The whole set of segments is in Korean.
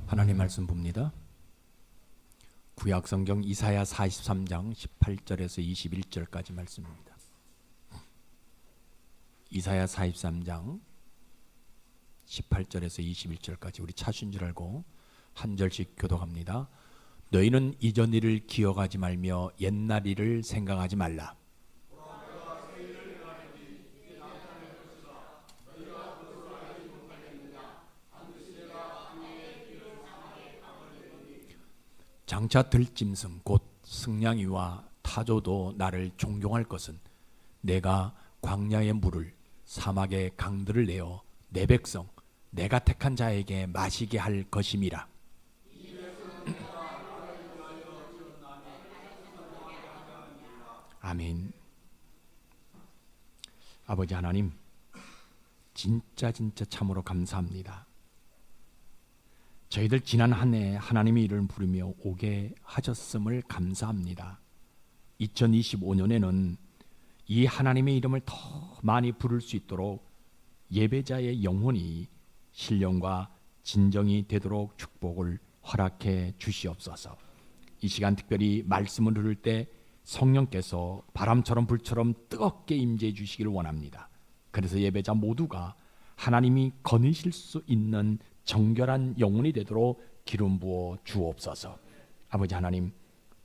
하나님 말씀 봅니다. 구약성경 이사야 43장 18절에서 21절까지 말씀입니다. 이사야 43장 18절에서 21절까지 우리 차신 줄 알고 한 절씩 교독합니다. 너희는 이전 일을 기억하지 말며 옛날 일을 생각하지 말라. 장차 들짐승 곧 승냥이와 타조도 나를 존경할 것은 내가 광야의 물을 사막의 강들을 내어 내 백성 내가 택한 자에게 마시게 할 것임이라. 아멘. 아버지 하나님, 진짜 참으로 감사합니다. 저희들 지난 한 해 하나님의 이름을 부르며 오게 하셨음을 감사합니다. 2025년에는 이 하나님의 이름을 더 많이 부를 수 있도록 예배자의 영혼이 신령과 진정이 되도록 축복을 허락해 주시옵소서. 이 시간 특별히 말씀을 들을 때 성령께서 바람처럼 불처럼 뜨겁게 임재해 주시기를 원합니다. 그래서 예배자 모두가 하나님이 거느실 수 있는 정결한 영혼이 되도록 기름 부어 주옵소서. 아버지 하나님,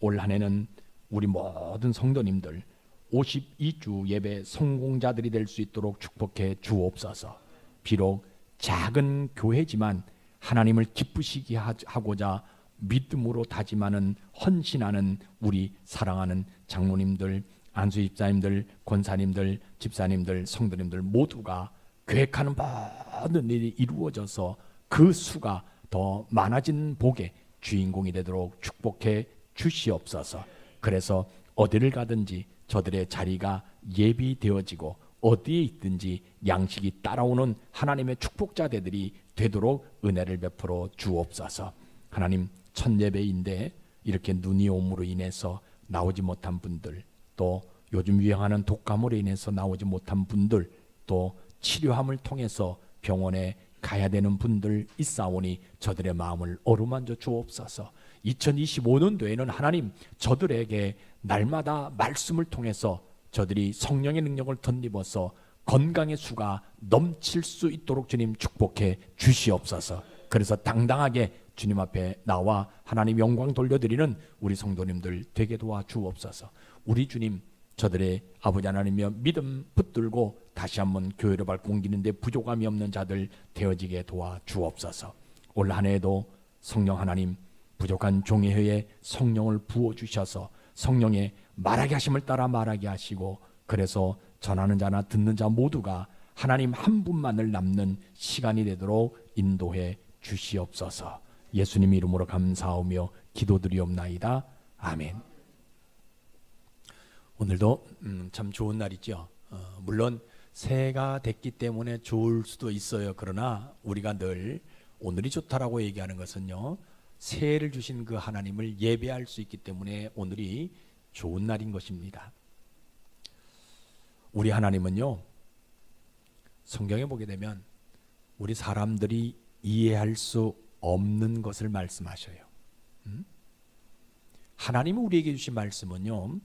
올 한 해는 우리 모든 성도님들 52주 예배 성공자들이 될 수 있도록 축복해 주옵소서. 비록 작은 교회지만 하나님을 기쁘시게 하고자 믿음으로 다짐하는 헌신하는 우리 사랑하는 장로님들, 안수 집사님들, 권사님들, 집사님들, 성도님들 모두가 계획하는 모든 일이 이루어져서 그 수가 더 많아진 복의 주인공이 되도록 축복해 주시옵소서. 그래서 어디를 가든지 저들의 자리가 예비되어지고 어디에 있든지 양식이 따라오는 하나님의 축복자들이 되도록 은혜를 베풀어 주옵소서. 하나님, 첫 예배인데 이렇게 눈이 오므로 인해서 나오지 못한 분들, 또 요즘 유행하는 독감으로 인해서 나오지 못한 분들, 또 치료함을 통해서 병원에 가야 되는 분들 있사오니 저들의 마음을 어루만져 주옵소서. 2025년도에는 하나님, 저들에게 날마다 말씀을 통해서 저들이 성령의 능력을 덧입어서 건강의 수가 넘칠 수 있도록 주님 축복해 주시옵소서. 그래서 당당하게 주님 앞에 나와 하나님 영광 돌려드리는 우리 성도님들 되게 도와 주옵소서. 우리 주님, 저들의 아버지 하나님이여 믿음 붙들고 다시 한번 교회를 밟고 옮기는데 부족함이 없는 자들 되어지게 도와 주옵소서. 올 한 해에도 성령 하나님, 부족한 종의 혀에 성령을 부어주셔서 성령의 말하게 하심을 따라 말하게 하시고, 그래서 전하는 자나 듣는 자 모두가 하나님 한 분만을 남는 시간이 되도록 인도해 주시옵소서. 예수님 이름으로 감사하며 기도드리옵나이다. 아멘. 오늘도 참 좋은 날이죠. 물론 새해가 됐기 때문에 좋을 수도 있어요. 그러나 우리가 늘 오늘이 좋다라고 얘기하는 것은요, 새해를 주신 그 하나님을 예배할 수 있기 때문에 오늘이 좋은 날인 것입니다. 우리 하나님은요, 성경에 보게 되면 우리 사람들이 이해할 수 없는 것을 말씀하셔요. 하나님이 우리에게 주신 말씀은요,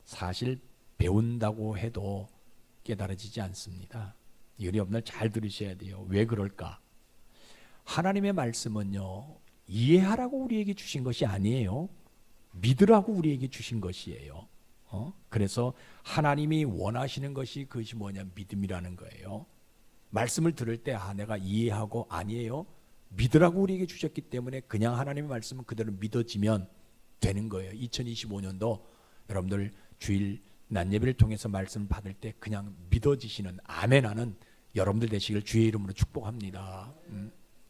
사실 배운다고 해도 깨달아지지 않습니다. 이 여러분들 잘 들으셔야 돼요. 왜 그럴까? 하나님의 말씀은요, 이해하라고 우리에게 주신 것이 아니에요. 믿으라고 우리에게 주신 것이에요. 그래서 하나님이 원하시는 것이 그것이 뭐냐? 믿음이라는 거예요. 말씀을 들을 때 내가 이해하고 아니에요. 믿으라고 우리에게 주셨기 때문에 그냥 하나님의 말씀은 그대로 믿어지면 되는 거예요. 2025년도 여러분들 주일 낮 예배를 통해서 말씀을 받을 때 그냥 믿어지시는 아멘하는 여러분들 되시길 주의 이름으로 축복합니다.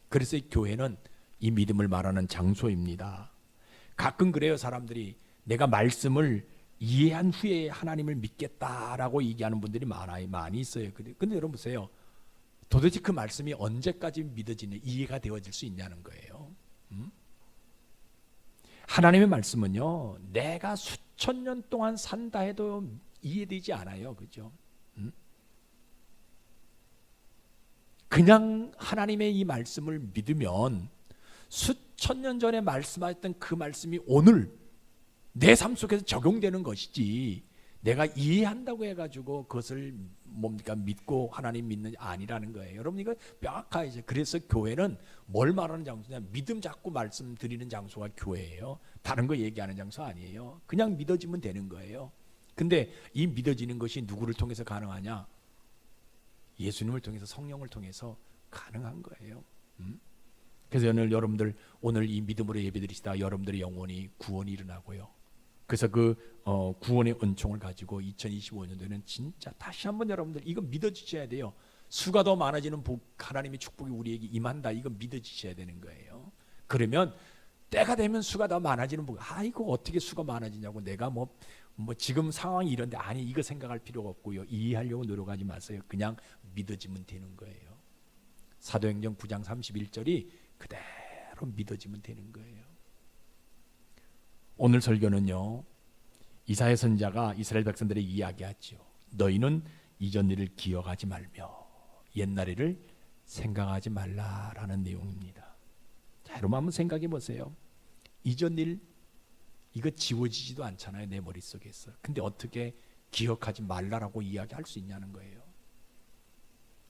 그래서 이 교회는 이 믿음을 말하는 장소입니다. 가끔 그래요. 사람들이 내가 말씀을 이해한 후에 하나님을 믿겠다라고 얘기하는 분들이 많이 있어요. 근데 여러분 보세요. 도대체 그 말씀이 언제까지 믿어지냐, 이해가 되어질 수 있냐는 거예요. 하나님의 말씀은요, 내가 수천 년 동안 산다 해도 이해되지 않아요. 그죠? 그냥 하나님의 이 말씀을 믿으면 천년 전에 말씀하셨던 그 말씀이 오늘 내 삶 속에서 적용되는 것이지, 내가 이해한다고 해가지고 그것을 뭡니까 믿고 하나님 믿는 아니라는 거예요. 여러분 이거 명확하죠. 그래서 교회는 뭘 말하는 장소냐, 믿음 잡고 말씀드리는 장소가 교회예요. 다른 거 얘기하는 장소 아니에요. 그냥 믿어지면 되는 거예요. 근데 이 믿어지는 것이 누구를 통해서 가능하냐? 예수님을 통해서, 성령을 통해서 가능한 거예요. 그래서 오늘 여러분들, 오늘 이 믿음으로 예배드리시다 여러분들의 영혼이 구원이 일어나고요. 그래서 그 구원의 은총을 가지고 2025년도에는 진짜 다시 한번 여러분들 이거 믿어지셔야 돼요. 수가 더 많아지는 복, 하나님의 축복이 우리에게 임한다. 이거 믿어지셔야 되는 거예요. 그러면 때가 되면 수가 더 많아지는 복, 이거 어떻게 수가 많아지냐고 내가 뭐 지금 상황이 이런데, 아니 이거 생각할 필요가 없고요. 이해하려고 노력하지 마세요. 그냥 믿어지면 되는 거예요. 사도행전 9장 31절이 그대로 믿어지면 되는 거예요. 오늘 설교는요, 이사야 선지자가 이스라엘 백성들에게 이야기하죠. 너희는 이전 일을 기억하지 말며 옛날 일을 생각하지 말라라는 내용입니다. 자, 여러분 한번 생각해 보세요. 이전 일 이거 지워지지도 않잖아요, 내 머릿속에서. 근데 어떻게 기억하지 말라라고 이야기할 수 있냐는 거예요.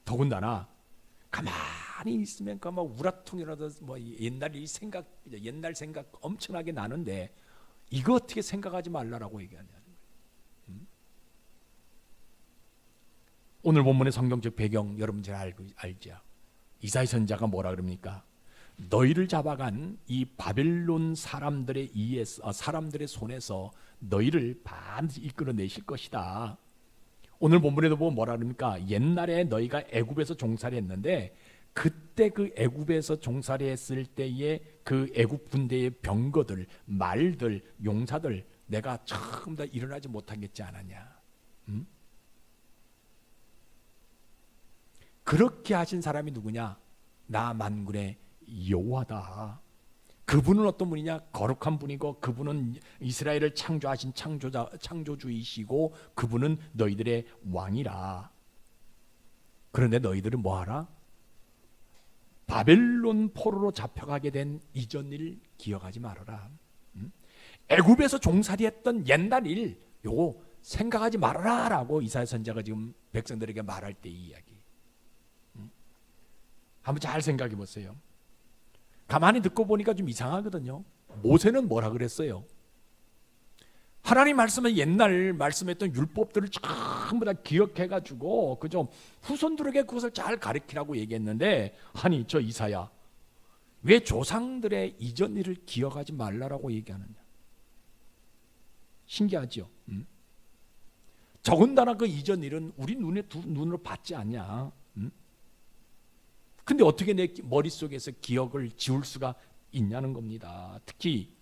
더군다나 가만히 있으면 그 우라통이라도 옛날 생각 엄청나게 나는데 이거 어떻게 생각하지 말라라고 얘기하냐는 거예요. 오늘 본문의 성경적 배경 여러분 잘 알죠? 이사야 선지자가 뭐라 그럽니까? 너희를 잡아간 이 바벨론 사람들의 손에서 너희를 반드시 이끌어내실 것이다. 오늘 본문에도 보면 뭐라 그럽니까? 옛날에 너희가 애굽에서 종살이 했는데 그때 그 애굽에서 종살이 했을 때의 그 애굽 군대의 병거들, 말들, 용사들 내가 처음 다 일어나지 못하겠지 않았냐? 그렇게 하신 사람이 누구냐? 나 만군의 여호와다. 그분은 어떤 분이냐? 거룩한 분이고 그분은 이스라엘을 창조하신 창조주이시고 그분은 너희들의 왕이라. 그런데 너희들은 뭐하라? 바벨론 포로로 잡혀가게 된 이전 일 기억하지 말아라. 애굽에서 종살이했던 옛날 일 요거 생각하지 말아라 라고 이사야 선지자가 지금 백성들에게 말할 때 이 이야기. 한번 잘 생각해 보세요. 가만히 듣고 보니까 좀 이상하거든요. 모세는 뭐라 그랬어요? 하나님 말씀은 옛날 말씀했던 율법들을 전부 다 기억해가지고 그죠? 후손들에게 그것을 잘 가르치라고 얘기했는데, 아니 저 이사야 왜 조상들의 이전 일을 기억하지 말라라고 얘기하느냐? 신기하죠? 더군다나 그 이전 일은 우리 눈으로 봤지 않냐? 근데 어떻게 내 머릿속에서 기억을 지울 수가 있냐는 겁니다. 특히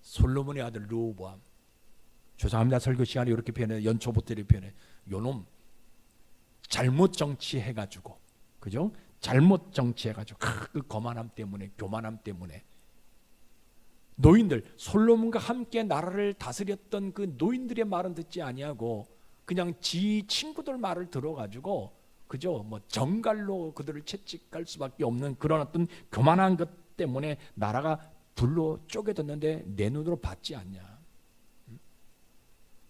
솔로몬의 아들 르호보암. 죄송합니다. 설교 시간에 이렇게 표현해, 연초부터 이렇게 표현해. 요놈 잘못 정치해가지고, 그죠? 잘못 정치해가지고 그 거만함 때문에, 교만함 때문에 노인들, 솔로몬과 함께 나라를 다스렸던 그 노인들의 말은 듣지 아니하고 그냥 지 친구들 말을 들어가지고, 그죠? 뭐 정갈로 그들을 채찍할 수밖에 없는 그런 어떤 교만한 것 때문에 나라가 둘로 쪼개졌는데 내 눈으로 봤지 않냐?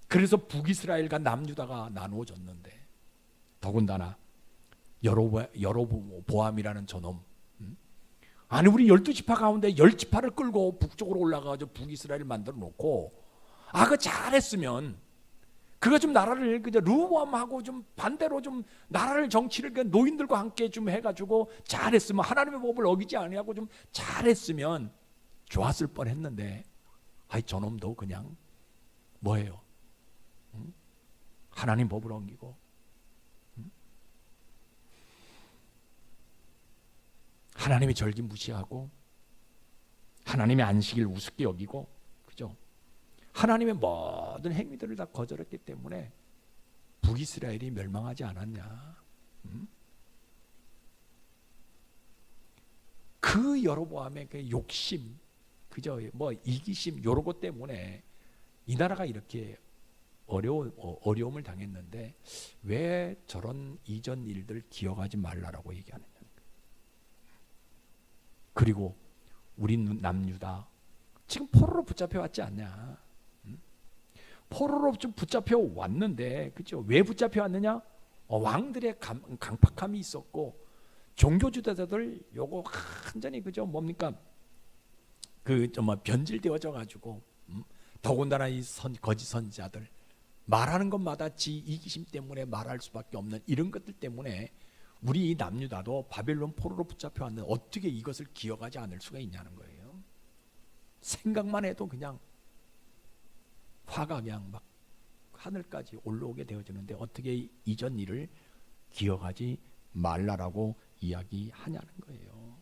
그래서 북이스라엘과 남유다가 나누어졌는데, 더군다나 여로보암이라는 저놈, 아니 우리 12지파 가운데 10지파를 끌고 북쪽으로 올라가서 북이스라엘을 만들어 놓고, 그거 잘했으면 그거 좀 나라를 그저 르호보암하고 좀 반대로 좀 나라를 정치를 그 노인들과 함께 좀 해가지고 잘했으면, 하나님의 법을 어기지 아니하고 좀 잘했으면 좋았을 뻔했는데, 저놈도 그냥 뭐예요? 하나님 법을 어기고, 하나님의 절기 무시하고 하나님의 안식일 우습게 여기고, 그죠? 하나님의 모든 행위들을 다 거절했기 때문에 북이스라엘이 멸망하지 않았냐? 그 여로보암의 그 욕심, 그죠? 뭐 이기심, 요런 것 때문에 이 나라가 이렇게 어려움을 당했는데 왜 저런 이전 일들 기억하지 말라라고 얘기하느냐? 그리고 우리 남유다 지금 포로로 붙잡혀 왔지 않냐? 포로로 좀 붙잡혀 왔는데, 그죠? 왜 붙잡혀 왔느냐? 왕들의 강팍함이 있었고, 종교 지도자들 요거 완전히 그죠? 뭡니까? 변질되어져 가지고, 더군다나 이 거짓 선지자들 말하는 것마다 지 이기심 때문에 말할 수밖에 없는 이런 것들 때문에 우리 남유다도 바벨론 포로로 붙잡혀 왔는데 어떻게 이것을 기억하지 않을 수가 있냐는 거예요. 생각만 해도 그냥 화가 그냥 막 하늘까지 올라오게 되어지는데 어떻게 이전 일을 기억하지 말라라고 이야기하냐는 거예요.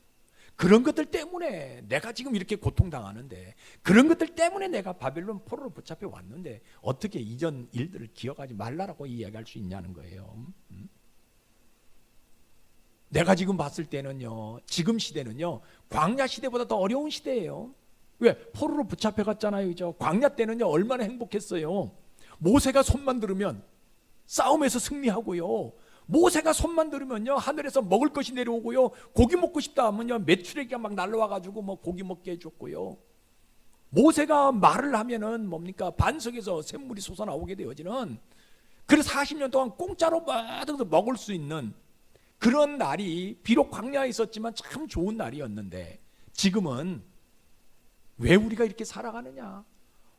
그런 것들 때문에 내가 지금 이렇게 고통당하는데, 그런 것들 때문에 내가 바벨론 포로로 붙잡혀 왔는데 어떻게 이전 일들을 기억하지 말라라고 이야기할 수 있냐는 거예요. 내가 지금 봤을 때는요, 지금 시대는요 광야 시대보다 더 어려운 시대예요. 왜? 포로로 붙잡혀 갔잖아요. 그죠? 광야 때는요 얼마나 행복했어요. 모세가 손만 들으면 싸움에서 승리하고요, 모세가 손만 들으면요 하늘에서 먹을 것이 내려오고요, 고기 먹고 싶다 하면요 메추라기가 막 날라와 가지고 뭐 고기 먹게 해줬고요, 모세가 말을 하면은 뭡니까? 반석에서 샘물이 솟아나오게 되어지는, 그래서 40년 동안 공짜로 뭐든지 먹을 수 있는 그런 날이 비록 광야에 있었지만 참 좋은 날이었는데, 지금은 왜 우리가 이렇게 살아가느냐?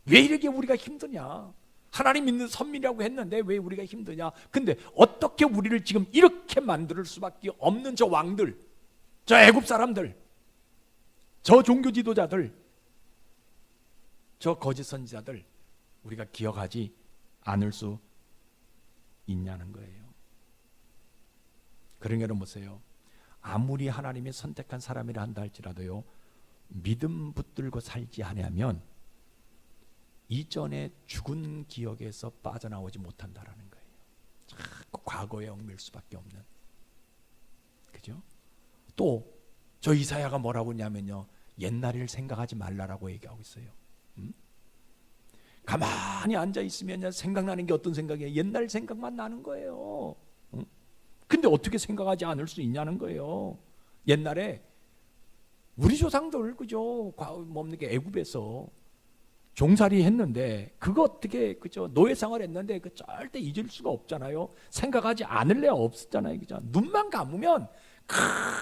왜 이렇게 우리가 힘드냐? 하나님 믿는 선민이라고 했는데 왜 우리가 힘드냐? 근데 어떻게 우리를 지금 이렇게 만들 수밖에 없는 저 왕들, 저 애굽 사람들, 저 종교 지도자들, 저 거짓 선지자들 우리가 기억하지 않을 수 있냐는 거예요. 그런 게는 보세요. 아무리 하나님이 선택한 사람이라 한다 할지라도요, 믿음 붙들고 살지 않으면 이전에 죽은 기억에서 빠져나오지 못한다라는 거예요. 자꾸 과거에 얽매일 수밖에 없는. 그죠? 또 저 이사야가 뭐라고 했냐면요, 옛날 일 생각하지 말라라고 얘기하고 있어요. 가만히 앉아 있으면 생각나는 게 어떤 생각이에요? 옛날 생각만 나는 거예요. 근데 어떻게 생각하지 않을 수 있냐는 거예요. 옛날에 우리 조상들, 그죠? 뭡니까? 애굽에서 종살이 했는데 그거 어떻게, 그죠? 노예 생활했는데 그 절대 잊을 수가 없잖아요. 생각하지 않을 래 없었잖아요, 그죠? 눈만 감으면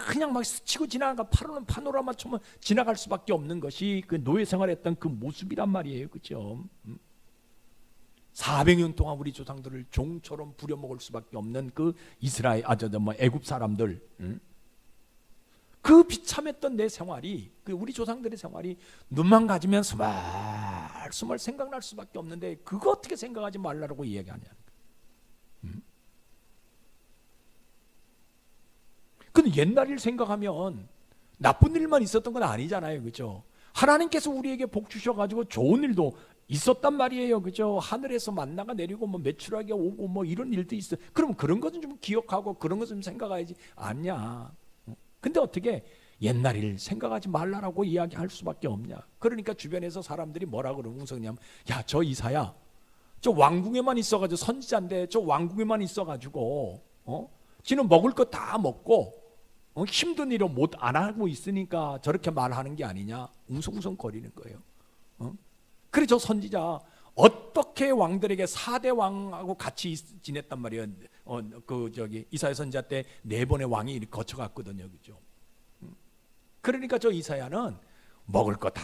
그냥 막 스치고 지나가, 파노라마처럼 지나갈 수밖에 없는 것이 그 노예 생활했던 그 모습이란 말이에요, 그죠? 400년 동안 우리 조상들을 종처럼 부려먹을 수밖에 없는 그 애굽 사람들, 그 비참했던 내 생활이, 그 우리 조상들의 생활이 눈만 가지면 스멀스멀 생각날 수밖에 없는데 그거 어떻게 생각하지 말라고 이야기하냐. 근데 옛날 일 생각하면 나쁜 일만 있었던 건 아니잖아요, 그죠? 하나님께서 우리에게 복 주셔가지고 좋은 일도 있었단 말이에요, 그죠? 하늘에서 만나가 내리고 뭐 메추라기가 오고 뭐 이런 일도 있어. 그럼 그런 것은 좀 기억하고 그런 것은 좀 생각해야지 않냐? 근데 어떻게 옛날 일 생각하지 말라라고 이야기할 수밖에 없냐? 그러니까 주변에서 사람들이 뭐라 그러면 웅성냐면, 야, 저 이사야, 저 왕궁에만 있어가지고 선지자인데 저 왕궁에만 있어가지고 지는 먹을 거 다 먹고 힘든 일을 못 안 하고 있으니까 저렇게 말하는 게 아니냐? 웅성웅성거리는 거예요. 그래 저 선지자 어떻게 왕들에게 4대 왕하고 같이 지냈단 말이에요. 이사야 선지자 때 4번의 왕이 거쳐갔거든요, 그죠? 그러니까 저 이사야는 먹을 거 다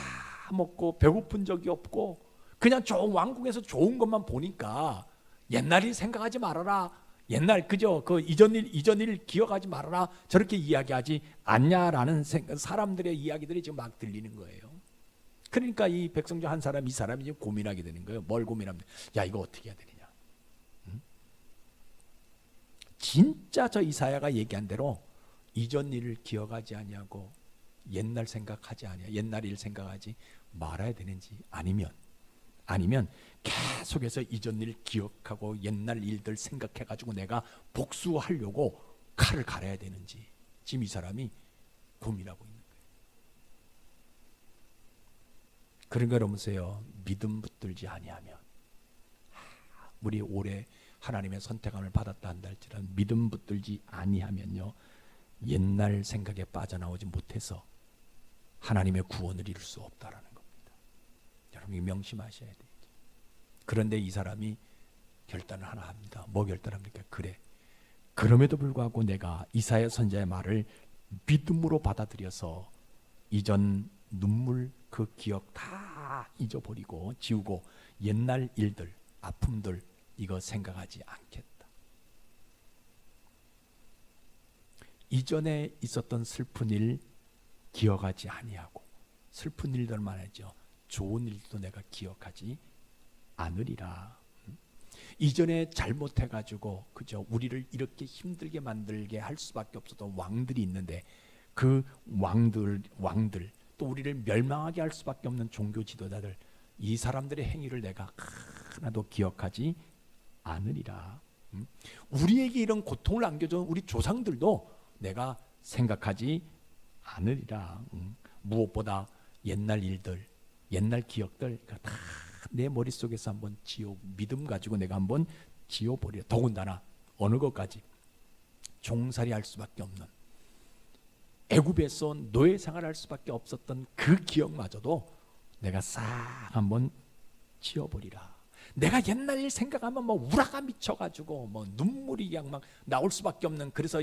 먹고 배고픈 적이 없고 그냥 좋은 왕궁에서 좋은 것만 보니까 옛날 일 생각하지 말아라, 옛날 그저 그 이전 일 기억하지 말아라, 저렇게 이야기하지 않냐라는 사람들의 이야기들이 지금 막 들리는 거예요. 그러니까 이 백성 중 한 사람, 이 사람이 지금 고민하게 되는 거예요. 뭘 고민하면, 야, 이거 어떻게 해야 되느냐? 진짜 저 이사야가 얘기한 대로 이전 일을 기억하지 아니하고 옛날 생각하지 아니하, 옛날 일 생각하지 말아야 되는지, 아니면 계속해서 이전 일 기억하고 옛날 일들 생각해가지고 내가 복수하려고 칼을 갈아야 되는지, 지금 이 사람이 고민하고 있는 거예요. 그런 걸 보세요. 믿음 붙들지 아니하면, 우리 올해 하나님의 선택함을 받았다 한다 할지라도 믿음 붙들지 아니하면요, 옛날 생각에 빠져나오지 못해서 하나님의 구원을 이룰 수 없다라는 겁니다. 여러분이 명심하셔야 돼요. 그런데 이 사람이 결단을 하나 합니다. 뭐 결단합니까? 그래, 그럼에도 불구하고 내가 이사야 선지자의 말을 믿음으로 받아들여서 이전 눈물 그 기억 다 잊어버리고 지우고 옛날 일들, 아픔들 이거 생각하지 않겠다. 이전에 있었던 슬픈 일 기억하지 아니하고, 슬픈 일들만 하죠. 좋은 일도 내가 기억하지 않으리라. 이전에 잘못해가지고 그죠, 우리를 이렇게 힘들게 만들게 할 수밖에 없었던 왕들이 있는데 그 왕들 또 우리를 멸망하게 할 수밖에 없는 종교 지도자들, 이 사람들의 행위를 내가 하나도 기억하지 않으리라. 우리에게 이런 고통을 안겨준 우리 조상들도 내가 생각하지 않으리라. 무엇보다 옛날 일들, 옛날 기억들 다 내 머릿속에서 한번 믿음 가지고 내가 한번 지워버려. 더군다나 어느 것까지 종살이 할 수밖에 없는, 애굽에서 노예 생활할 수밖에 없었던 그 기억마저도 내가 싹 한번 지워버리라. 내가 옛날 일 생각하면 뭐 우라가 미쳐가지고 뭐 눈물이 그냥 막 나올 수밖에 없는, 그래서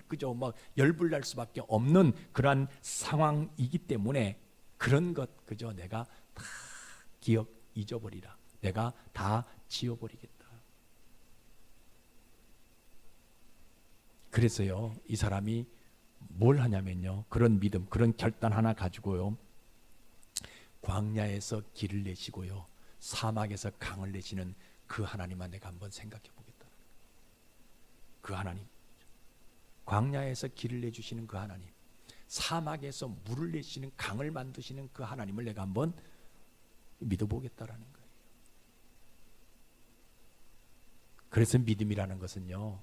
그죠 막 열불날 수밖에 없는 그러한 상황이기 때문에 그런 것 그죠 내가 다 잊어버리라. 내가 다 지워버리겠다. 그래서요, 이 사람이 뭘 하냐면요, 그런 믿음, 그런 결단 하나 가지고요, 광야에서 길을 내시고요, 사막에서 강을 내시는 그 하나님만 내가 한번 생각해 보겠다. 그 하나님, 광야에서 길을 내주시는 그 하나님, 사막에서 물을 내시는, 강을 만드시는 그 하나님을 내가 한번 믿어보겠다라는 거예요. 그래서 믿음이라는 것은요,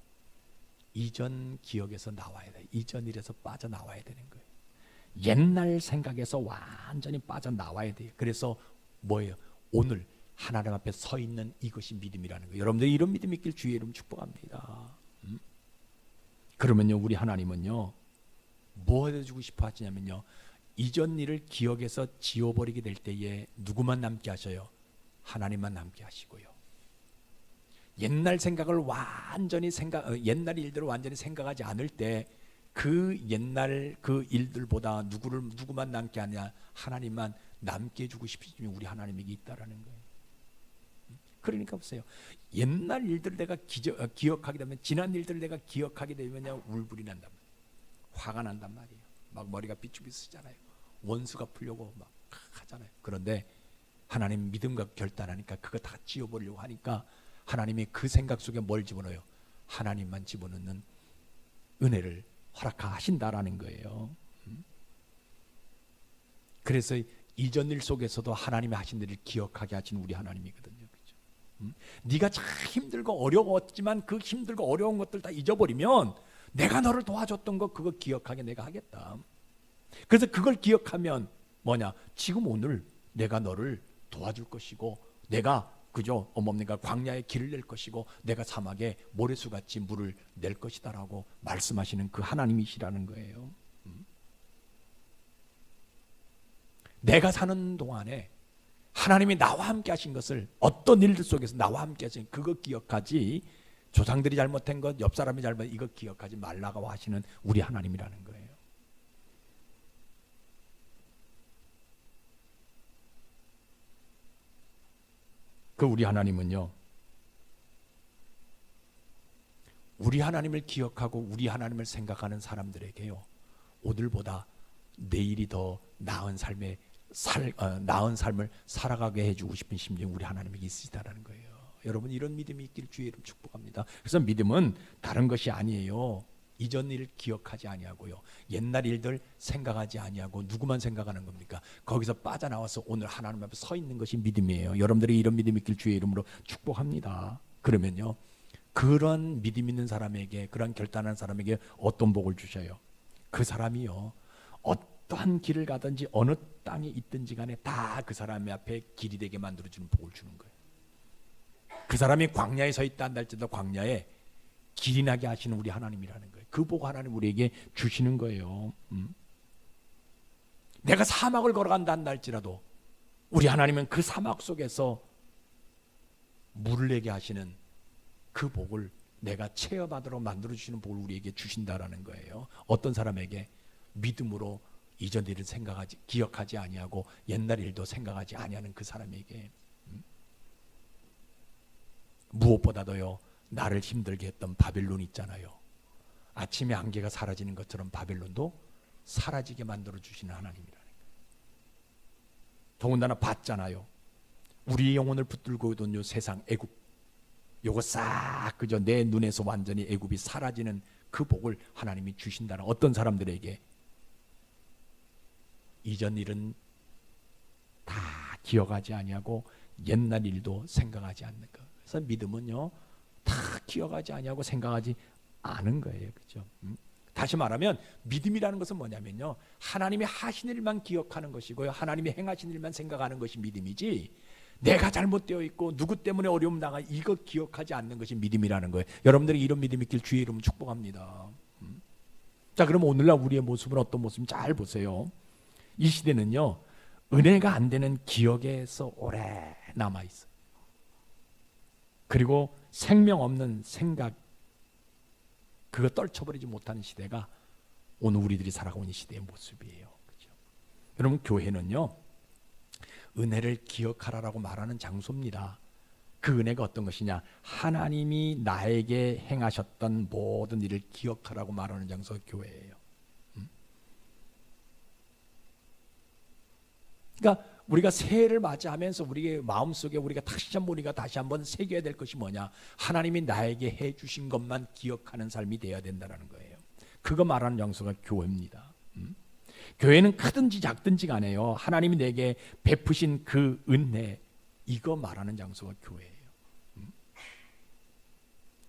이전 기억에서 나와야 돼. 이전 일에서 빠져나와야 되는 거예요. 옛날 생각에서 완전히 빠져나와야 돼요. 그래서 뭐예요? 오늘 하나님 앞에 서 있는 이것이 믿음이라는 거예요. 여러분들 이런 믿음이 있길 주의 이름 축복합니다. 그러면요, 우리 하나님은요, 뭐 해주고 싶어 하시냐면요, 이전 일을 기억에서 지워버리게 될 때에 누구만 남게 하셔요? 하나님만 남게 하시고요. 옛날 생각을 완전히 옛날 일들을 완전히 생각하지 않을 때 그 옛날 그 일들보다 누구만 남게 하냐? 하나님만 남게 해주고 싶으시면 우리 하나님에게 있다라는 거예요. 그러니까 보세요. 옛날 일들을 내가 기억하게 되면, 지난 일들을 내가 기억하게 되면 울분이 난단 말이에요. 화가 난단 말이에요. 막 머리가 삐죽삐죽하잖아요. 원수가 풀려고 막 하잖아요. 그런데 하나님 믿음과 결단하니까 그거 다 지워버리려고 하니까 하나님이 그 생각 속에 뭘 집어넣어요? 하나님만 집어넣는 은혜를 허락하신다라는 거예요. 그래서 이전 일 속에서도 하나님이 하신 일을 기억하게 하신 우리 하나님이거든요. 그렇죠? 네가 참 힘들고 어려웠지만 그 힘들고 어려운 것들 다 잊어버리면 내가 너를 도와줬던 거 그거 기억하게 내가 하겠다. 그래서 그걸 기억하면 뭐냐? 지금 오늘 내가 너를 도와줄 것이고, 내가 그죠 뭡니까? 광야에 길을 낼 것이고, 내가 사막에 모래수같이 물을 낼 것이다라고 말씀하시는 그 하나님이시라는 거예요. 내가 사는 동안에 하나님이 나와 함께 하신 것을, 어떤 일들 속에서 나와 함께 하신 그거 기억하지, 조상들이 잘못한 것, 옆 사람이 잘못한 이거 기억하지 말라고 하시는 우리 하나님이라는 거예요. 그 우리 하나님은요, 우리 하나님을 기억하고 우리 하나님을 생각하는 사람들에게요, 오늘보다 내일이 더 나은 나은 삶을 살아가게 해주고 싶은 심정이 우리 하나님에게 있으시다라는 거예요. 여러분 이런 믿음이 있기를 주의 이름 축복합니다. 그래서 믿음은 다른 것이 아니에요. 이전 일을 기억하지 아니하고요, 옛날 일들 생각하지 아니하고 누구만 생각하는 겁니까? 거기서 빠져나와서 오늘 하나님 앞에 서 있는 것이 믿음이에요. 여러분들이 이런 믿음이 있길 주의 이름으로 축복합니다. 그러면요, 그런 믿음 있는 사람에게, 그런 결단한 사람에게 어떤 복을 주셔요? 그 사람이요, 어떠한 길을 가든지 어느 땅에 있든지 간에 다 그 사람의 앞에 길이 되게 만들어주는 복을 주는 거예요. 그 사람이 광야에 서 있다 한다 할지라도 광야에 길이 나게 하시는 우리 하나님이라는 거예요. 그 복 하나님 우리에게 주시는 거예요. 내가 사막을 걸어간다 한다 할지라도 우리 하나님은 그 사막 속에서 물을 내게 하시는 그 복을 내가 체험하도록 만들어주시는 복을 우리에게 주신다라는 거예요. 어떤 사람에게? 믿음으로 이전 일을 기억하지 아니하고 옛날 일도 생각하지 아니하는 그 사람에게. 무엇보다도요, 나를 힘들게 했던 바빌론 있잖아요. 아침에 안개가 사라지는 것처럼 바빌론도 사라지게 만들어주시는 하나님이라는 거예요. 더군다나 봤잖아요. 우리의 영혼을 붙들고 있던 요 세상 애굽, 요거 싹 그저 내 눈에서 완전히 애굽이 사라지는 그 복을 하나님이 주신다는, 어떤 사람들에게? 이전 일은 다 기억하지 아니하고 옛날 일도 생각하지 않는 것. 그래서 믿음은요, 다 기억하지 아니하고 생각하지 않은 거예요. 그렇죠? 다시 말하면 믿음이라는 것은 뭐냐면요, 하나님이 하신 일만 기억하는 것이고요, 하나님이 행하신 일만 생각하는 것이 믿음이지, 내가 잘못되어 있고 누구 때문에 어려움 당하 이거 기억하지 않는 것이 믿음이라는 거예요. 여러분들이 이런 믿음이 있길 주의 이름으로 축복합니다. 자, 그럼 오늘날 우리의 모습은 어떤 모습인지 잘 보세요. 이 시대는요, 은혜가 안 되는 기억에서 오래 남아있어요. 그리고 생명 없는 생각, 그거 떨쳐버리지 못하는 시대가 오늘 우리들이 살아가고 있는 시대의 모습이에요. 그렇죠? 여러분, 교회는요, 은혜를 기억하라라고 말하는 장소입니다. 그 은혜가 어떤 것이냐? 하나님이 나에게 행하셨던 모든 일을 기억하라고 말하는 장소가 교회예요. 그러니까 우리가 새해를 맞이하면서 우리의 마음속에 우리가 다시 한번 새겨야 될 것이 뭐냐? 하나님이 나에게 해주신 것만 기억하는 삶이 되어야 된다는 거예요. 그거 말하는 장소가 교회입니다. 교회는 크든지 작든지 간에요, 하나님이 내게 베푸신 그 은혜, 이거 말하는 장소가 교회예요.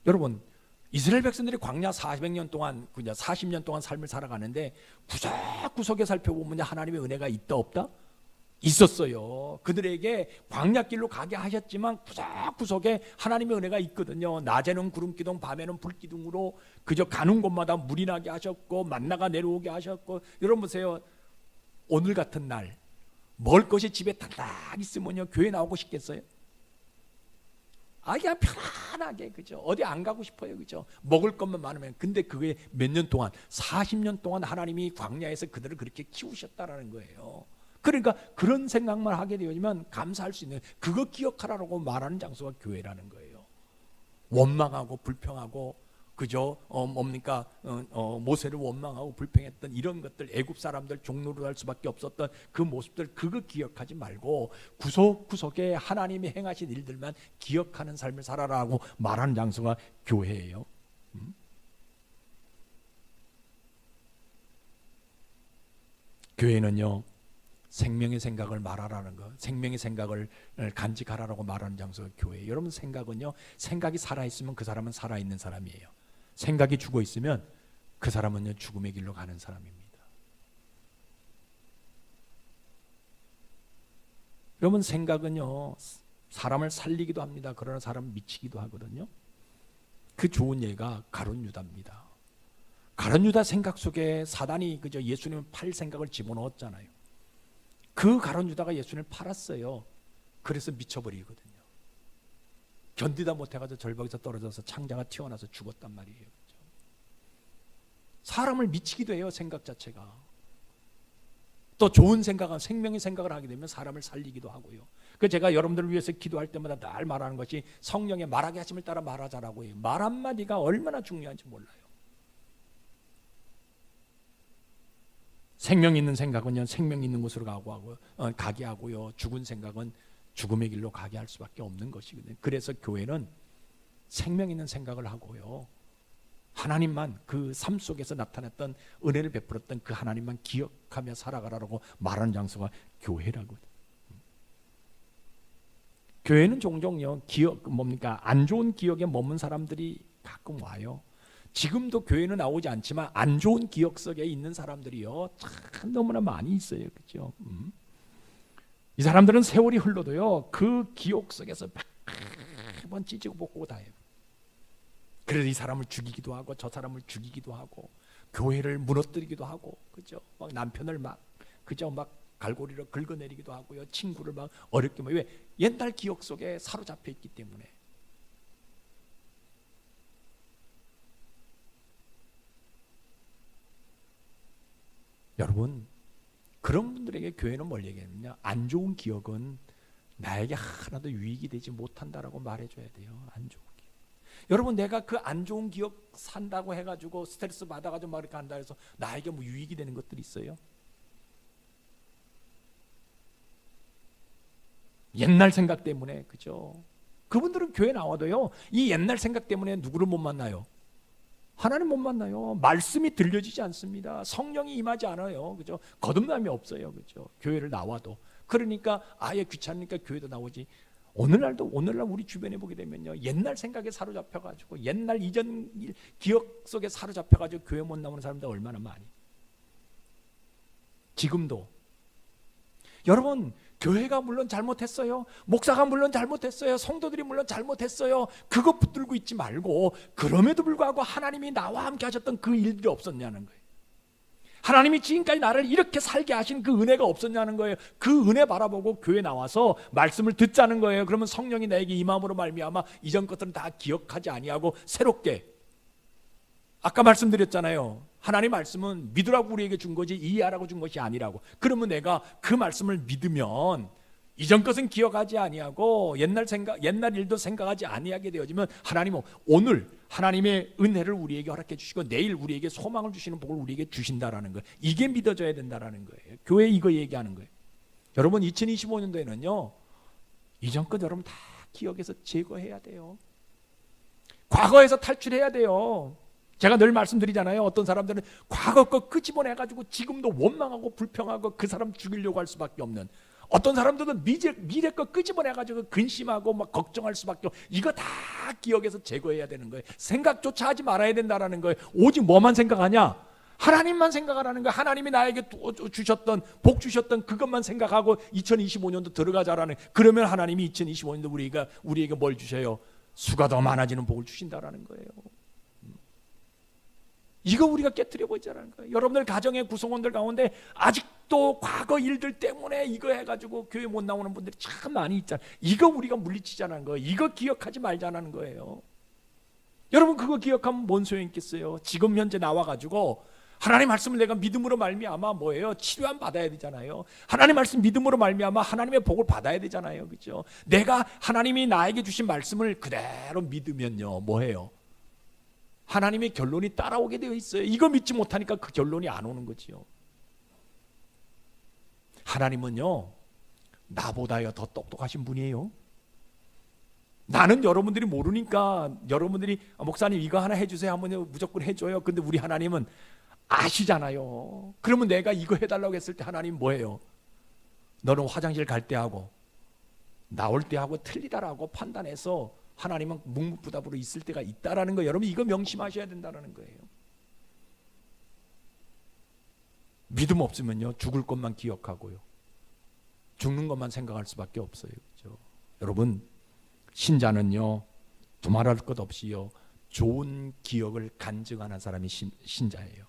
여러분, 이스라엘 백성들이 광야 400년 동안, 40년 동안 삶을 살아가는데 구석구석에 살펴보면 하나님의 은혜가 있다 없다? 있었어요. 그들에게 광야길로 가게 하셨지만 구석구석에 하나님의 은혜가 있거든요. 낮에는 구름기둥, 밤에는 불기둥으로 그저 가는 곳마다 물이 나게 하셨고 만나가 내려오게 하셨고. 여러분 보세요, 오늘 같은 날 먹을 것이 집에 딱딱 있으면요, 교회 나오고 싶겠어요? 그냥 편안하게, 그죠? 어디 안 가고 싶어요, 그죠? 먹을 것만 많으면. 근데 그게 몇 년 동안, 40년 동안 하나님이 광야에서 그들을 그렇게 키우셨다라는 거예요. 그러니까 그런 생각만 하게 되면 감사할 수 있는, 그거 기억하라고 말하는 장소가 교회라는 거예요. 원망하고 불평하고 그저 모세를 원망하고 불평했던 이런 것들, 애굽 사람들 종노릇 할 수밖에 없었던 그 모습들, 그거 기억하지 말고 구석구석에 하나님이 행하신 일들만 기억하는 삶을 살아라고 말하는 장소가 교회예요. 교회는요, 생명의 생각을 말하라는 거, 생명의 생각을 간직하라고 말하는 장소가 교회예요. 여러분, 생각은요, 생각이 살아있으면 그 사람은 살아있는 사람이에요. 생각이 죽어있으면 그 사람은요, 죽음의 길로 가는 사람입니다. 여러분, 생각은요, 사람을 살리기도 합니다. 그러나 사람을 미치기도 하거든요. 그 좋은 예가 가룟 유다입니다. 가룟 유다 생각 속에 사단이 그저 예수님을 팔 생각을 집어넣었잖아요. 그 가룟 유다가 예수님을 팔았어요. 그래서 미쳐버리거든요. 견디다 못해가지고 절벽에서 떨어져서 창자가 튀어나와서 죽었단 말이에요. 그렇죠? 사람을 미치기도 해요, 생각 자체가. 또 좋은 생각은, 생명의 생각을 하게 되면 사람을 살리기도 하고요. 그래서 제가 여러분들을 위해서 기도할 때마다 늘 말하는 것이, 성령의 말하게 하심을 따라 말하자라고 해요. 말 한마디가 얼마나 중요한지 몰라요. 생명 있는 생각은요, 생명 있는 곳으로 가게 하고요, 죽은 생각은 죽음의 길로 가게 할 수밖에 없는 것이거든요. 그래서 교회는 생명 있는 생각을 하고요, 하나님만, 그 삶 속에서 나타났던 은혜를 베풀었던 그 하나님만 기억하며 살아가라고 말하는 장소가 교회라고. 교회는 종종요, 안 좋은 기억에 머문 사람들이 가끔 와요. 지금도 교회는 나오지 않지만 안 좋은 기억 속에 있는 사람들이요, 참 너무나 많이 있어요. 그렇죠? 이 사람들은 세월이 흘러도요, 그 기억 속에서 매번 찢고 볶고 다 해요. 그래서 이 사람을 죽이기도 하고 저 사람을 죽이기도 하고 교회를 무너뜨리기도 하고, 그죠? 막 남편을 막 그저 막 갈고리로 긁어내리기도 하고요. 친구를 막 어렵게 왜 옛날 기억 속에 사로잡혀 있기 때문에. 여러분, 그런 분들에게 교회는 뭘 얘기하느냐? 안 좋은 기억은 나에게 하나도 유익이 되지 못한다라고 말해줘야 돼요. 안 좋은 기억. 여러분, 내가 그 안 좋은 기억 산다고 해가지고 스트레스 받아가지고 막 이렇게 한다 해서 나에게 뭐 유익이 되는 것들이 있어요? 옛날 생각 때문에, 그죠? 그분들은 교회 나와도요, 이 옛날 생각 때문에 누구를 못 만나요? 하나님 못 만나요. 말씀이 들려지지 않습니다. 성령이 임하지 않아요. 그죠? 거듭남이 없어요. 그죠? 교회를 나와도. 그러니까 아예 귀찮으니까 교회도 나오지. 오늘날 우리 주변에 보게 되면요, 옛날 생각에 사로잡혀가지고 옛날 이전 기억 속에 사로잡혀가지고 교회 못 나오는 사람들 얼마나 많이. 지금도. 여러분, 교회가 물론 잘못했어요. 목사가 물론 잘못했어요. 성도들이 물론 잘못했어요. 그것 붙들고 있지 말고, 그럼에도 불구하고 하나님이 나와 함께 하셨던 그 일들이 없었냐는 거예요. 하나님이 지금까지 나를 이렇게 살게 하신 그 은혜가 없었냐는 거예요. 그 은혜 바라보고 교회 나와서 말씀을 듣자는 거예요. 그러면 성령이 나에게 임함으로 말미암아 이전 것들은 다 기억하지 아니하고 새롭게, 아까 말씀드렸잖아요. 하나님 말씀은 믿으라고 우리에게 준 거지 이해하라고 준 것이 아니라고. 그러면 내가 그 말씀을 믿으면 이전 것은 기억하지 아니하고 옛날 일도 생각하지 아니하게 되어지면 하나님은 오늘 하나님의 은혜를 우리에게 허락해 주시고 내일 우리에게 소망을 주시는 복을 우리에게 주신다라는 거예요. 이게 믿어져야 된다라는 거예요. 교회 이거 얘기하는 거예요. 여러분, 2025년도에는요, 이전 것 여러분 다 기억해서 제거해야 돼요. 과거에서 탈출해야 돼요. 제가 늘 말씀드리잖아요. 어떤 사람들은 과거 거 끄집어내가지고 지금도 원망하고 불평하고 그 사람 죽이려고 할 수밖에 없는, 어떤 사람들은 미래 거 끄집어내가지고 근심하고 막 걱정할 수밖에 없는, 이거 다 기억해서 제거해야 되는 거예요. 생각조차 하지 말아야 된다는 거예요. 오직 뭐만 생각하냐? 하나님만 생각하라는 거예요. 하나님이 나에게 주셨던 복 주셨던 그것만 생각하고 2025년도 들어가자라는. 그러면 하나님이 2025년도 우리에게 뭘 주셔요? 수가 더 많아지는 복을 주신다라는 거예요. 이거 우리가 깨트려 보자라는 거예요. 여러분들 가정의 구성원들 가운데 아직도 과거 일들 때문에 이거 해가지고 교회 못 나오는 분들이 참 많이 있잖아요. 이거 우리가 물리치자는 거예요. 이거 기억하지 말자는 거예요. 여러분, 그거 기억하면 뭔 소용이 있겠어요? 지금 현재 나와가지고 하나님 말씀을 내가 믿음으로 말미암아 뭐예요? 치료함 받아야 되잖아요. 하나님 말씀 믿음으로 말미암아 하나님의 복을 받아야 되잖아요. 그렇죠? 내가 하나님이 나에게 주신 말씀을 그대로 믿으면요, 뭐해요? 하나님의 결론이 따라오게 되어 있어요. 이거 믿지 못하니까 그 결론이 안 오는 거지요. 하나님은요, 나보다요 더 똑똑하신 분이에요. 나는 여러분들이 모르니까 여러분들이 목사님 이거 하나 해주세요 하면 무조건 해줘요. 근데 우리 하나님은 아시잖아요. 그러면 내가 이거 해달라고 했을 때 하나님 뭐예요? 너는 화장실 갈 때 하고 나올 때 하고 틀리다라고 판단해서 하나님은 묵묵부답으로 있을 때가 있다라는 거, 여러분 이거 명심하셔야 된다는 거예요. 믿음 없으면요, 죽을 것만 기억하고요, 죽는 것만 생각할 수밖에 없어요. 그렇죠? 여러분, 신자는요, 두말할 것 없이요, 좋은 기억을 간증하는 사람이 신자예요.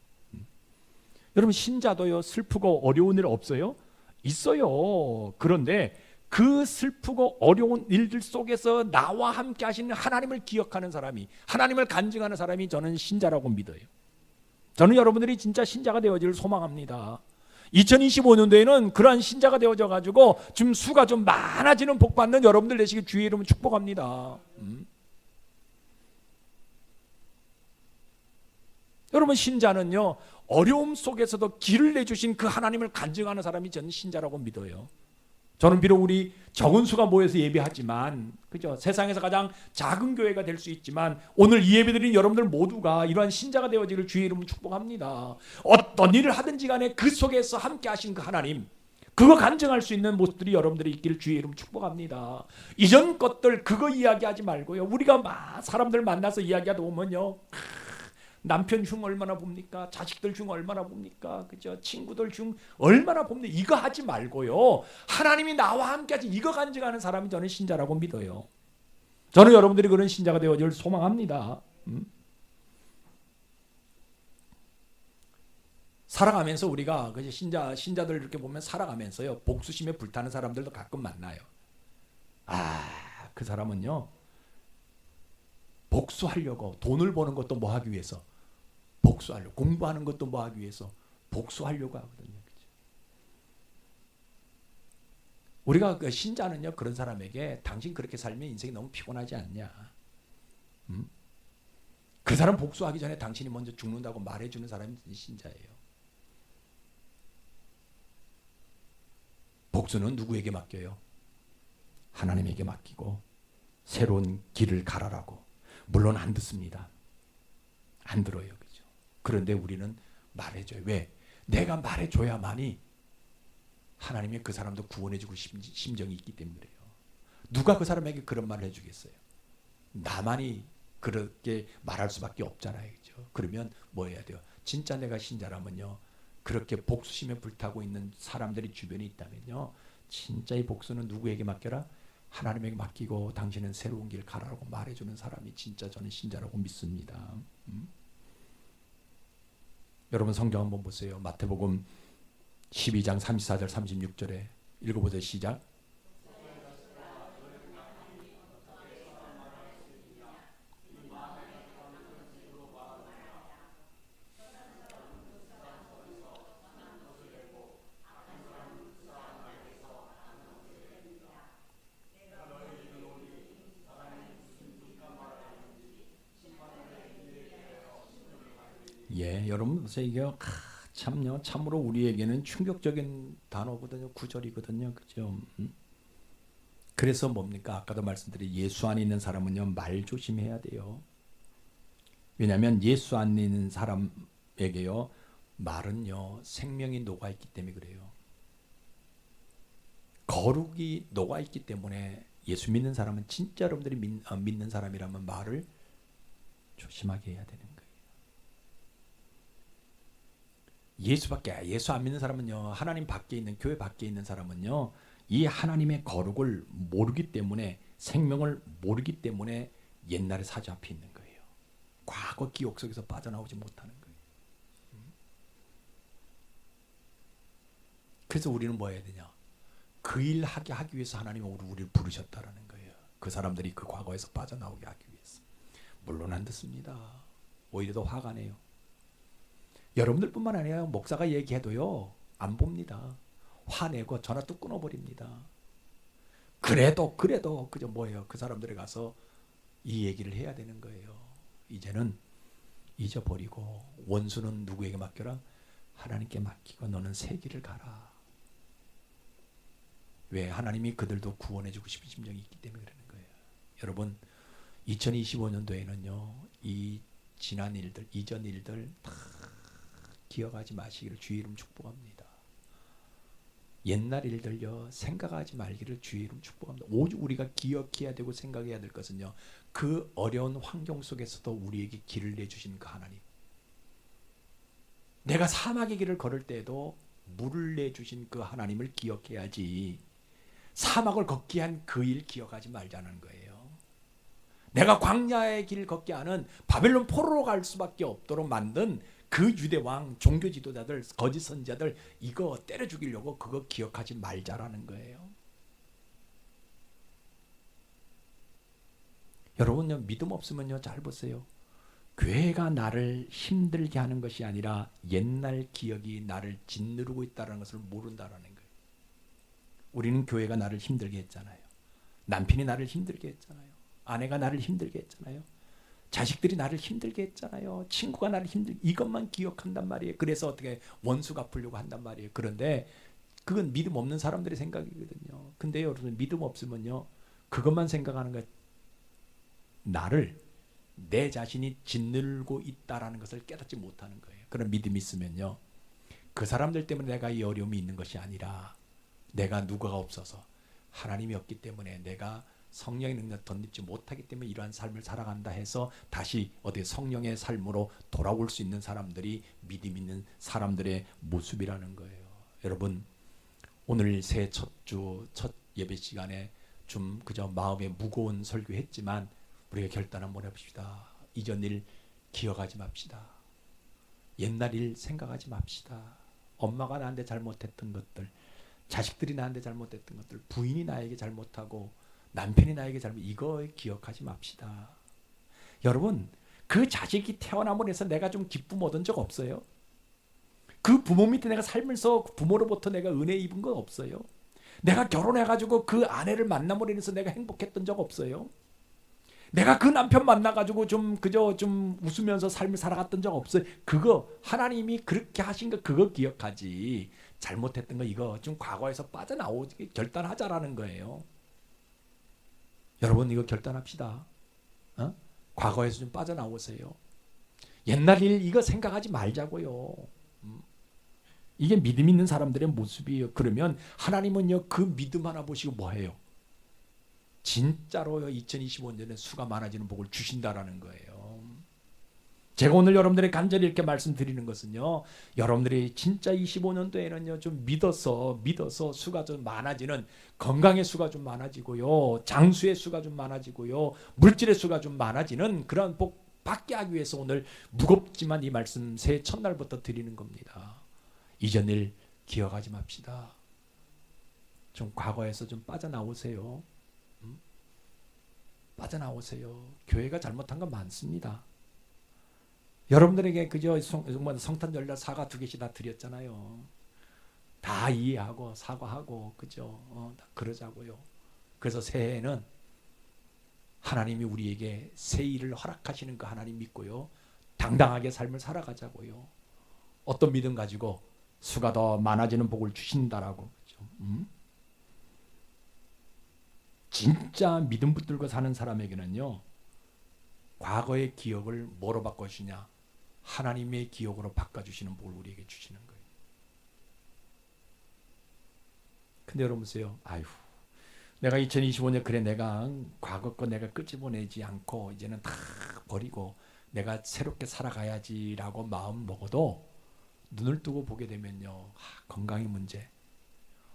여러분, 신자도요, 슬프고 어려운 일 없어요? 있어요. 그런데 그 슬프고 어려운 일들 속에서 나와 함께 하시는 하나님을 기억하는 사람이, 하나님을 간증하는 사람이 저는 신자라고 믿어요. 저는 여러분들이 진짜 신자가 되어지를 소망합니다. 2025년도에는 그러한 신자가 되어져 가지고 좀 수가 좀 많아지는 복 받는 여러분들 되시길 주의 이름으로 축복합니다. 여러분, 신자는요, 어려움 속에서도 길을 내주신 그 하나님을 간증하는 사람이 저는 신자라고 믿어요. 저는 비록 우리 적은 수가 모여서 예배하지만, 그죠? 세상에서 가장 작은 교회가 될 수 있지만 오늘 이 예배드린 여러분들 모두가 이러한 신자가 되어지기를 주의 이름으로 축복합니다. 어떤 일을 하든지 간에 그 속에서 함께 하신 그 하나님, 그거 간증할 수 있는 모습들이 여러분들이 있기를 주의 이름으로 축복합니다. 이전 것들 그거 이야기하지 말고요, 우리가 사람들 만나서 이야기하다 보면요, 남편 흉 얼마나 봅니까? 자식들 흉 얼마나 봅니까? 그죠? 친구들 흉 얼마나 봅니까? 이거 하지 말고요, 하나님이 나와 함께 하지, 이거 간증하는 사람이 저는 신자라고 믿어요. 저는 여러분들이 그런 신자가 되어질 소망합니다. 살아가면서 우리가 그 신자들 이렇게 보면 살아가면서요, 복수심에 불타는 사람들도 가끔 만나요. 그 사람은요, 복수하려고 돈을 버는 것도 뭐 하기 위해서 복수하려고, 공부하는 것도 뭐 하기 위해서 복수하려고 하거든요. 그렇죠? 우리가 그 신자는요, 그런 사람에게 당신 그렇게 살면 인생이 너무 피곤하지 않냐? 그 사람 복수하기 전에 당신이 먼저 죽는다고 말해주는 사람이 신자예요. 복수는 누구에게 맡겨요? 하나님에게 맡기고 새로운 길을 가라라고. 물론 안 듣습니다. 안 들어요. 그죠? 그런데 우리는 말해줘요. 왜? 내가 말해줘야만이 하나님이 그 사람도 구원해주고 심정이 있기 때문에 그래요. 누가 그 사람에게 그런 말을 해주겠어요? 나만이 그렇게 말할 수밖에 없잖아요. 그죠? 그러면 뭐 해야 돼요? 진짜 내가 신자라면요, 그렇게 복수심에 불타고 있는 사람들이 주변에 있다면요, 진짜 이 복수는 누구에게 맡겨라? 하나님에게 맡기고 당신은 새로운 길 가라고 말해주는 사람이 진짜 저는 신자라고 믿습니다. 여러분 성경 한번 보세요. 마태복음 12장 34절 36절에 읽어보세요. 시작. 예, 여러분 보세요. 이게 참요, 참으로 우리에게는 충격적인 단어거든요. 구절이거든요. 그죠? 그래서 뭡니까? 아까도 말씀드린 예수 안에 있는 사람은요, 말 조심해야 돼요. 왜냐하면 예수 안에 있는 사람에게요, 말은요, 생명이 녹아있기 때문에 그래요. 거룩이 녹아있기 때문에 예수 믿는 사람은, 진짜 여러분들이 믿는 사람이라면 말을 조심하게 해야 되는 거예요. 예수 안 믿는 사람은요, 하나님 밖에 있는, 교회 밖에 있는 사람은요, 이 하나님의 거룩을 모르기 때문에, 생명을 모르기 때문에 옛날에 사자앞에 있는 거예요. 과거 기억 속에서 빠져나오지 못하는 거예요. 그래서 우리는 뭐 해야 되냐? 그 일 하기 위해서 하나님은 우리를 부르셨다라는 거예요. 그 사람들이 그 과거에서 빠져나오게 하기 위해서. 물론 안 듣습니다. 오히려 더 화가 내요. 여러분들뿐만 아니라 목사가 얘기해도요, 안 봅니다. 화내고 전화 뚝 끊어버립니다. 그래도 그저 뭐예요? 그 사람들에 가서 이 얘기를 해야 되는 거예요. 이제는 잊어버리고 원수는 누구에게 맡겨라? 하나님께 맡기고 너는 새 길을 가라. 왜? 하나님이 그들도 구원해주고 싶은 심정이 있기 때문에 그러는 거예요. 여러분 2025년도에는요, 이 지난 일들, 이전 일들 다 기억하지 마시기를 주의 이름 축복합니다. 옛날 일들요, 생각하지 말기를 주의 이름 축복합니다. 오직 우리가 기억해야 되고 생각해야 될 것은요, 그 어려운 환경 속에서도 우리에게 길을 내주신 그 하나님. 내가 사막의 길을 걸을 때에도 물을 내주신 그 하나님을 기억해야지, 사막을 걷게 한 그 일 기억하지 말자는 거예요. 내가 광야의 길 걷게 하는 바벨론 포로로 갈 수밖에 없도록 만든 그 유대왕, 종교 지도자들, 거짓 선지자들, 이거 때려 죽이려고 그거 기억하지 말자라는 거예요. 여러분요, 믿음 없으면요, 잘 보세요. 교회가 나를 힘들게 하는 것이 아니라 옛날 기억이 나를 짓누르고 있다는 것을 모른다라는 거예요. 우리는 교회가 나를 힘들게 했잖아요. 남편이 나를 힘들게 했잖아요. 아내가 나를 힘들게 했잖아요. 자식들이 나를 힘들게 했잖아요. 친구가 나를 이것만 기억한단 말이에요. 그래서 어떻게 원수 갚으려고 한단 말이에요. 그런데 그건 믿음 없는 사람들의 생각이거든요. 근데 여러분 믿음 없으면요, 그것만 생각하는 거예요. 나를, 내 자신이 짓누르고 있다라는 것을 깨닫지 못하는 거예요. 그런 믿음이 있으면요, 그 사람들 때문에 내가 이 어려움이 있는 것이 아니라 내가 누가가 없어서 하나님이 없기 때문에 내가 성령의 능력 덧입지 못하기 때문에 이러한 삶을 살아간다 해서 다시 어떻게 성령의 삶으로 돌아올 수 있는 사람들이 믿음 있는 사람들의 모습이라는 거예요. 여러분 오늘 새해 첫 주 첫 예배 시간에 좀 그저 마음에 무거운 설교했지만 우리가 결단 한번 해봅시다. 이전 일 기억하지 맙시다. 옛날 일 생각하지 맙시다. 엄마가 나한테 잘못했던 것들, 자식들이 나한테 잘못했던 것들, 부인이 나에게 잘못하고 남편이 나에게 잘못, 이거 기억하지 맙시다. 여러분, 그 자식이 태어남으로 해서 내가 좀 기쁨 얻은 적 없어요? 그 부모 밑에 내가 살면서 부모로부터 내가 은혜 입은 건 없어요? 내가 결혼해가지고 그 아내를 만남으로 인해서 내가 행복했던 적 없어요? 내가 그 남편 만나가지고 좀 그저 좀 웃으면서 삶을 살아갔던 적 없어요? 그거 하나님이 그렇게 하신 거 그거 기억하지. 잘못했던 거 이거 좀 과거에서 빠져나오기 결단하자라는 거예요. 여러분 이거 결단합시다. 어? 과거에서 좀 빠져나오세요. 옛날 일 이거 생각하지 말자고요. 이게 믿음 있는 사람들의 모습이에요. 그러면 하나님은요 그 믿음 하나 보시고 뭐해요? 진짜로요 2025년에 수가 많아지는 복을 주신다라는 거예요. 제가 오늘 여러분들의 간절히 이렇게 말씀드리는 것은요, 여러분들이 진짜 25년도에는요 좀 믿어서 수가 좀 많아지는, 건강의 수가 좀 많아지고요, 장수의 수가 좀 많아지고요, 물질의 수가 좀 많아지는 그런 복 받게 하기 위해서 오늘 무겁지만 이 말씀 새해 첫날부터 드리는 겁니다. 이전 일 기억하지 맙시다. 좀 과거에서 좀 빠져나오세요. 빠져나오세요. 교회가 잘못한 건 많습니다. 여러분들에게 그저 성탄절날 사과 2개씩 다 드렸잖아요. 다 이해하고 사과하고 그죠? 다 그러자고요. 그래서 새해에는 하나님이 우리에게 새 일을 허락하시는 그 하나님 믿고요, 당당하게 삶을 살아가자고요. 어떤 믿음 가지고 수가 더 많아지는 복을 주신다라고. 그죠? 진짜 믿음 붙들고 사는 사람에게는요, 과거의 기억을 뭐로 바꿔주시냐? 하나님의 기억으로 바꿔주시는 복을 우리에게 주시는 거예요. 근데 여러분 보세요. 아유, 내가 2025년 그래 내가 과거 거 내가 끄집어내지 않고 이제는 다 버리고 내가 새롭게 살아가야지라고 마음 먹어도 눈을 뜨고 보게 되면요, 건강의 문제,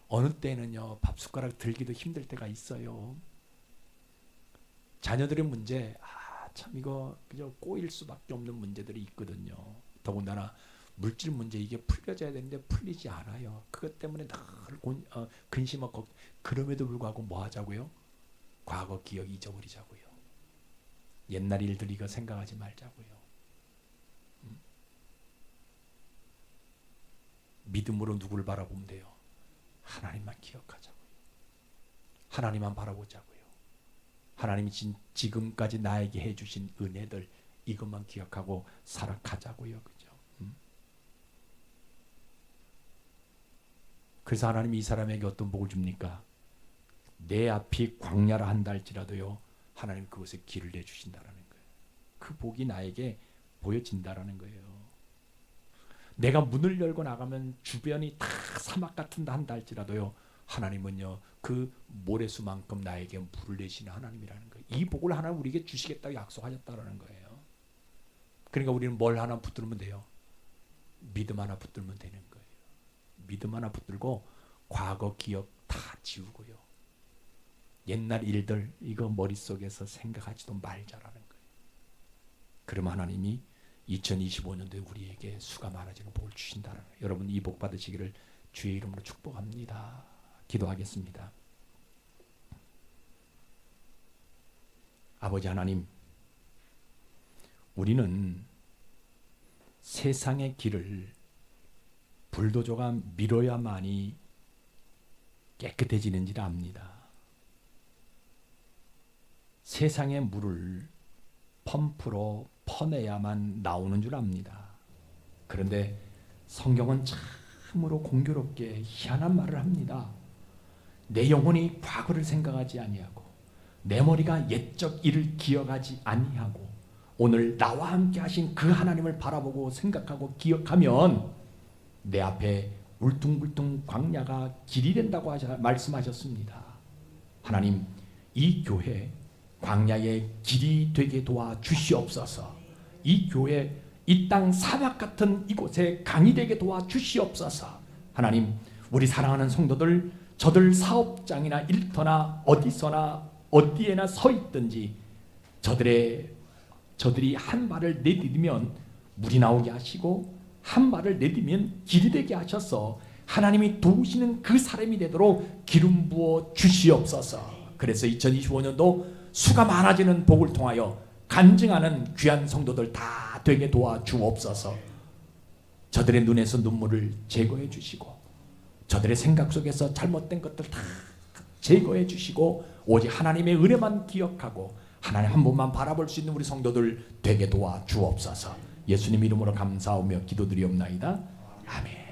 어느 때는요 밥 숟가락 들기도 힘들 때가 있어요. 자녀들의 문제, 참 이거 그저 꼬일 수밖에 없는 문제들이 있거든요. 더군다나 물질 문제 이게 풀려져야 되는데 풀리지 않아요. 그것 때문에 늘 근심하고, 그럼에도 불구하고 뭐 하자고요? 과거 기억 잊어버리자고요. 옛날 일들 이거 생각하지 말자고요. 믿음으로 누구를 바라보면 돼요? 하나님만 기억하자고요. 하나님만 바라보자고요. 하나님이 지금까지 나에게 해주신 은혜들 이것만 기억하고 살아가자고요. 그죠? 그래서 하나님이 이 사람에게 어떤 복을 줍니까? 내 앞이 광야라 한다 할지라도요, 하나님 그곳에 길을 내주신다라는 거예요. 그 복이 나에게 보여진다라는 거예요. 내가 문을 열고 나가면 주변이 다 사막 같은다 한다 할지라도요, 하나님은요 그 모래수만큼 나에게 물을 내시는 하나님이라는 거예요. 이 복을 하나님 우리에게 주시겠다고 약속하셨다라는 거예요. 그러니까 우리는 뭘 하나 붙들면 돼요? 믿음 하나 붙들면 되는 거예요. 믿음 하나 붙들고 과거 기억 다 지우고요, 옛날 일들 이거 머릿속에서 생각하지도 말자라는 거예요. 그러면 하나님이 2025년도에 우리에게 수가 많아지는 복을 주신다는 거예요. 여러분 이 복 받으시기를 주의 이름으로 축복합니다. 기도하겠습니다. 아버지 하나님, 우리는 세상의 길을 불도저가 밀어야만이 깨끗해지는지를 압니다. 세상의 물을 펌프로 퍼내야만 나오는 줄 압니다. 그런데 성경은 참으로 공교롭게 희한한 말을 합니다. 내 영혼이 과거를 생각하지 아니하고 내 머리가 옛적 일을 기억하지 아니하고 오늘 나와 함께 하신 그 하나님을 바라보고 생각하고 기억하면 내 앞에 울퉁불퉁 광야가 길이 된다고 말씀하셨습니다. 하나님, 이 교회 광야의 길이 되게 도와 주시옵소서. 이 교회 이 땅 사막 같은 이곳에 강이 되게 도와 주시옵소서. 하나님, 우리 사랑하는 성도들, 저들 사업장이나 일터나 어디서나 어디에나 서 있든지 저들이 한 발을 내디디면 물이 나오게 하시고 한 발을 내디면 길이 되게 하셔서 하나님이 도우시는 그 사람이 되도록 기름 부어 주시옵소서. 그래서 2025년도 수가 많아지는 복을 통하여 간증하는 귀한 성도들 다 되게 도와 주옵소서. 저들의 눈에서 눈물을 제거해 주시고 저들의 생각 속에서 잘못된 것들 다 제거해 주시고 오직 하나님의 은혜만 기억하고 하나님 한 분만 바라볼 수 있는 우리 성도들 되게 도와 주옵소서. 예수님 이름으로 감사하며 기도드리옵나이다. 아멘.